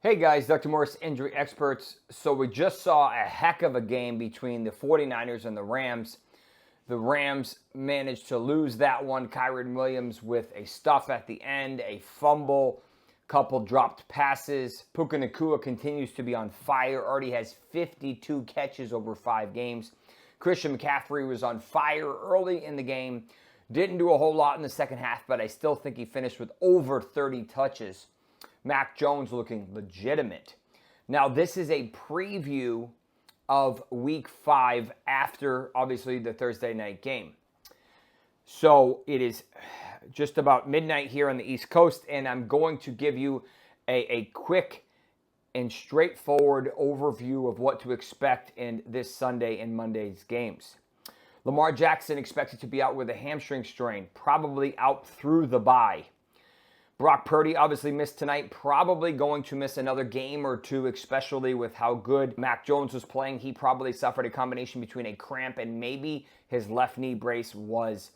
Hey guys, Dr. Morse, injury experts. So we just saw a heck of a game between the 49ers and the Rams. The Rams managed to lose that one. Kyren Williams with a stuff at the end, a fumble, couple dropped passes. Puka Nacua continues to be on fire, already has 52 catches over 5 games. Christian McCaffrey was on fire early in the game. Didn't do a whole lot in the second half, but I still think he finished with over 30 touches. Mac Jones looking legitimate. Now, this is a preview of Week 5 after, obviously, the Thursday night game. So it is just about midnight here on the East Coast, and I'm going to give you a quick and straightforward overview of what to expect in this Sunday and Monday's games. Lamar Jackson expected to be out with a hamstring strain, probably out through the bye. Brock Purdy obviously missed tonight, probably going to miss another game or two, especially with how good Mac Jones was playing. He probably suffered a combination between a cramp and maybe his left knee brace was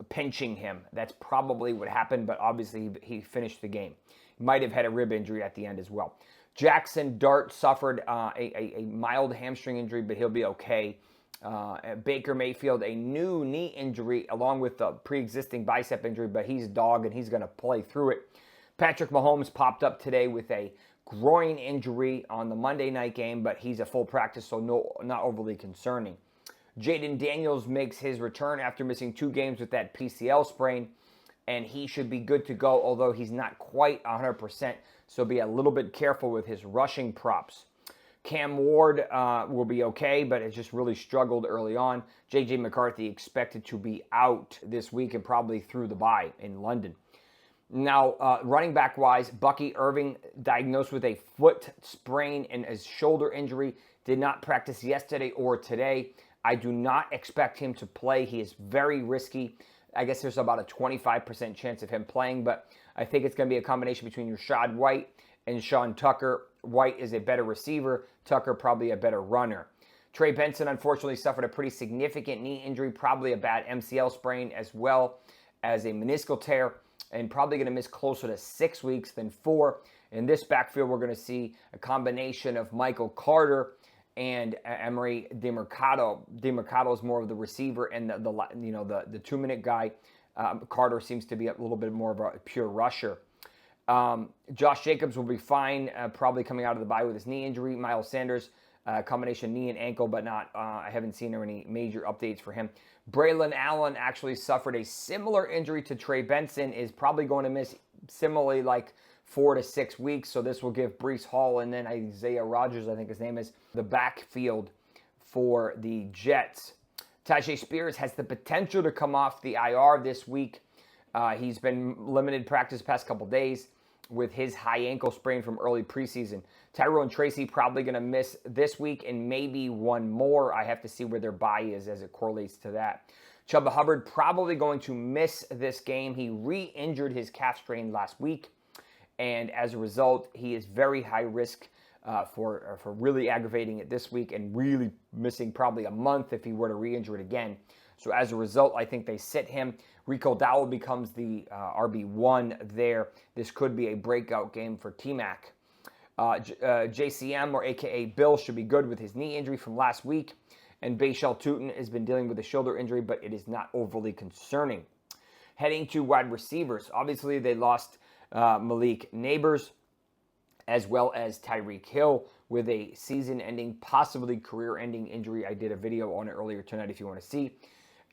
pinching him. That's probably what happened, but obviously he finished the game. He might have had a rib injury at the end as well. Jackson Dart suffered a mild hamstring injury, but he'll be okay. Baker Mayfield, a new knee injury along with the pre-existing bicep injury, but he's a dog and he's going to play through it. Patrick Mahomes popped up today with a groin injury on the Monday night game, but he's a full practice, so not overly concerning. Jaden Daniels makes his return after missing 2 games with that PCL sprain, and he should be good to go, although he's not quite 100%, so be a little bit careful with his rushing props. Cam Ward will be okay, but has just really struggled early on. J.J. McCarthy expected to be out this week and probably through the bye in London. Now, running back-wise, Bucky Irving diagnosed with a foot sprain and a shoulder injury. Did not practice yesterday or today. I do not expect him to play. He is very risky. I guess there's about a 25% chance of him playing, but I think it's going to be a combination between Rashad White and Sean Tucker. White is a better receiver. Tucker probably a better runner. Trey Benson unfortunately suffered a pretty significant knee injury, probably a bad MCL sprain as well as a meniscal tear, and probably going to miss closer to 6 weeks than 4. In this backfield, we're going to see a combination of Michael Carter and Emery DeMercado. DeMercado is more of the receiver and the 2-minute guy. Carter seems to be a little bit more of a pure rusher. Josh Jacobs will be fine, probably coming out of the bye with his knee injury. Miles Sanders, combination knee and ankle, but not. I haven't seen any major updates for him. Braylon Allen actually suffered a similar injury to Trey Benson, is probably going to miss similarly like 4 to 6 weeks. So this will give Breece Hall and then Isaiah Rodgers, I think his name is, the backfield for the Jets. Tajay Spears has the potential to come off the IR this week. He's been limited practice the past couple days with his high ankle sprain from early preseason. Tyrone Tracy probably going to miss this week and maybe one more. I have to see where their bye is as it correlates to that. Chuba Hubbard probably going to miss this game. He re-injured his calf strain last week, and as a result, he is very high risk for really aggravating it this week and really missing probably a month if he were to re-injure it again. So as a result, I think they sit him. Rico Dowell becomes the RB1 there. This could be a breakout game for T-Mac. JCM, or a.k.a. Bill, should be good with his knee injury from last week. And Bashal Tutin has been dealing with a shoulder injury, but it is not overly concerning. Heading to wide receivers. Obviously, they lost Malik Neighbors as well as Tyreek Hill with a season-ending, possibly career-ending injury. I did a video on it earlier tonight if you want to see.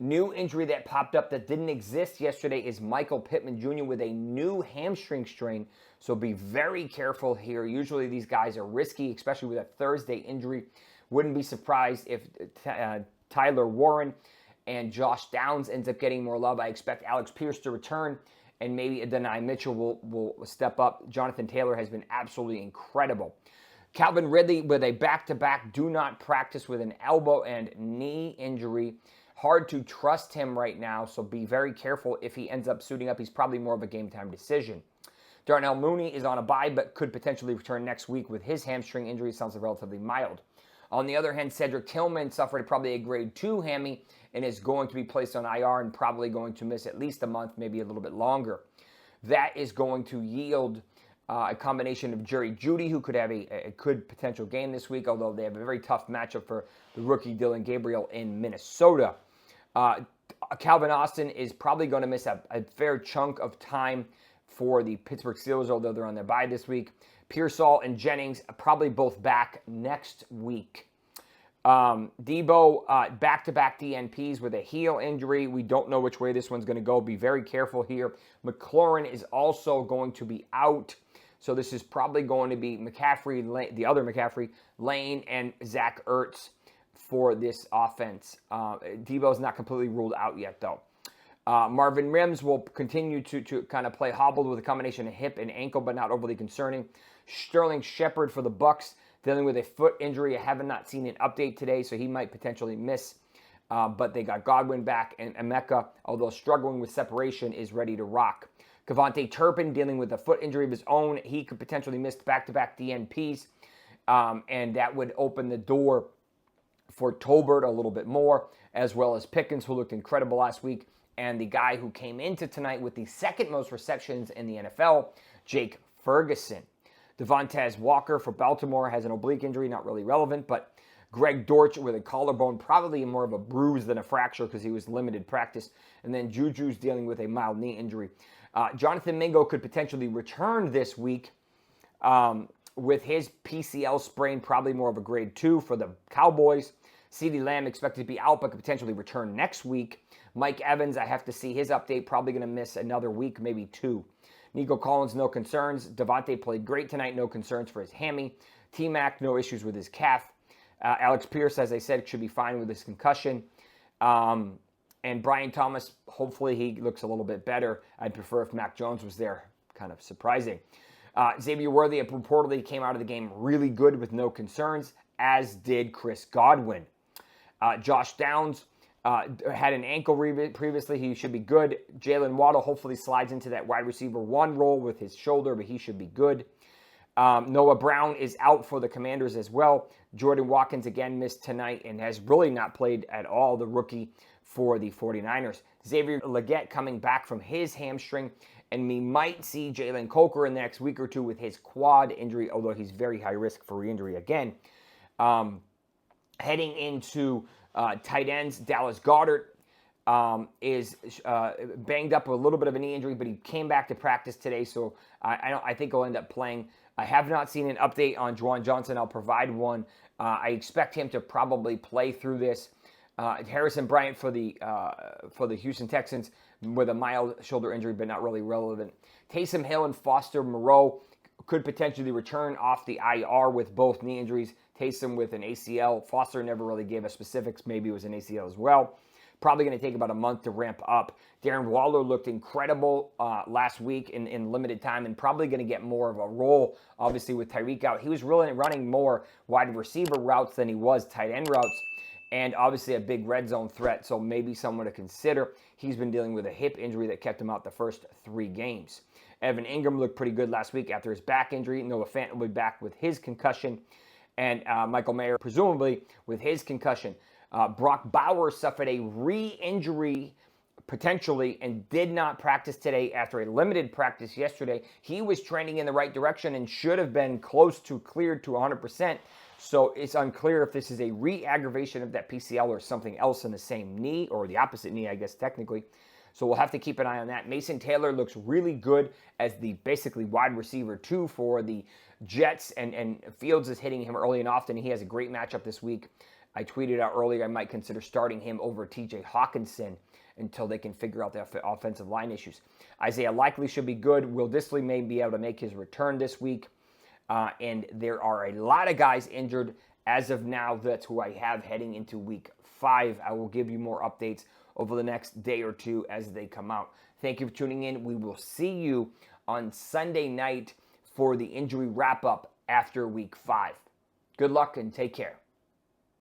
New injury that popped up that didn't exist yesterday is Michael Pittman Jr. with a new hamstring strain. So be very careful here. Usually these guys are risky, especially with a Thursday injury. Wouldn't be surprised if Tyler Warren and Josh Downs ends up getting more love. I expect Alex Pierce to return, and maybe Adonai Mitchell will step up. Jonathan Taylor has been absolutely incredible. Calvin Ridley with a back-to-back do not practice with an elbow and knee injury. Hard to trust him right now, so be very careful. If he ends up suiting up, he's probably more of a game-time decision. Darnell Mooney is on a bye, but could potentially return next week with his hamstring injury. Sounds relatively mild. On the other hand, Cedric Tillman suffered probably a grade 2 hammy and is going to be placed on IR and probably going to miss at least a month, maybe a little bit longer. That is going to yield a combination of Jerry Jeudy, who could have a good potential game this week, although they have a very tough matchup for the rookie Dylan Gabriel in Minnesota. Calvin Austin is probably going to miss a fair chunk of time for the Pittsburgh Steelers, although they're on their bye this week. Pearsall and Jennings probably both back next week. Debo, back-to-back DNPs with a heel injury. We don't know which way this one's going to go. Be very careful here. McLaurin is also going to be out. So this is probably going to be McCaffrey, the other McCaffrey, Lane, and Zach Ertz for this offense. Debo's not completely ruled out yet, though. Marvin Mims will continue to kind of play hobbled with a combination of hip and ankle, but not overly concerning. Sterling Shepard for the Bucks, dealing with a foot injury. I have not seen an update today, so he might potentially miss. But they got Godwin back, and Emeka, although struggling with separation, is ready to rock. Kevontae Turpin dealing with a foot injury of his own. He could potentially miss back-to-back DNPs, and that would open the door for Tolbert a little bit more, as well as Pickens, who looked incredible last week, and the guy who came into tonight with the second most receptions in the NFL, Jake Ferguson. Devontae Walker for Baltimore has an oblique injury, not really relevant, but Greg Dortch with a collarbone, probably more of a bruise than a fracture because he was limited practice. And then Juju's dealing with a mild knee injury. Jonathan Mingo could potentially return this week with his PCL sprain, probably more of a grade 2 for the Cowboys. CeeDee Lamb expected to be out, but could potentially return next week. Mike Evans, I have to see his update, probably going to miss another week, maybe 2. Nico Collins, no concerns. Devontae played great tonight, no concerns for his hammy. T-Mac, no issues with his calf. Alex Pierce, as I said, should be fine with his concussion. And Brian Thomas, hopefully he looks a little bit better. I'd prefer if Mac Jones was there. Kind of surprising. Xavier Worthy reportedly came out of the game really good with no concerns, as did Chris Godwin. Josh Downs had an ankle previously. He should be good. Jalen Waddle hopefully slides into that wide receiver 1 role with his shoulder, but he should be good. Noah Brown is out for the Commanders as well. Jordan Watkins again missed tonight and has really not played at all, the rookie for the 49ers. Xavier Legette coming back from his hamstring, and we might see Jalen Coker in the next week or two with his quad injury, although he's very high risk for re-injury again. Heading into tight ends, Dallas Goedert is banged up with a little bit of a knee injury, but he came back to practice today, so I think he'll end up playing. I have not seen an update on Juwan Johnson. I'll provide one. I expect him to probably play through this. Harrison Bryant for the Houston Texans with a mild shoulder injury, but not really relevant. Taysom Hill and Foster Moreau could potentially return off the IR with both knee injuries. Taysom with an ACL. Foster never really gave us specifics. Maybe it was an ACL as well. Probably going to take about a month to ramp up. Darren Waller looked incredible last week in limited time and probably going to get more of a role, obviously, with Tyreek out. He was really running more wide receiver routes than he was tight end routes, and obviously a big red zone threat, so maybe someone to consider. He's been dealing with a hip injury that kept him out the first 3 games. Evan Ingram looked pretty good last week after his back injury. Noah Fant will be back with his concussion, and Michael Mayer presumably with his concussion. Brock Bowers suffered a re-injury potentially and did not practice today after a limited practice yesterday. He was trending in the right direction and should have been close to cleared to 100%. So it's unclear if this is a re-aggravation of that PCL or something else in the same knee, or the opposite knee, I guess, technically. So we'll have to keep an eye on that. Mason Taylor looks really good as the basically wide receiver 2 for the Jets, and Fields is hitting him early and often. He has a great matchup this week. I tweeted out earlier I might consider starting him over TJ Hawkinson until they can figure out the offensive line issues. Isaiah Likely should be good. Will Dissly may be able to make his return this week. And there are a lot of guys injured as of now. That's who I have heading into week 5. I will give you more updates over the next day or two as they come out. Thank you for tuning in. We will see you on Sunday night for the injury wrap-up after week 5. Good luck and take care.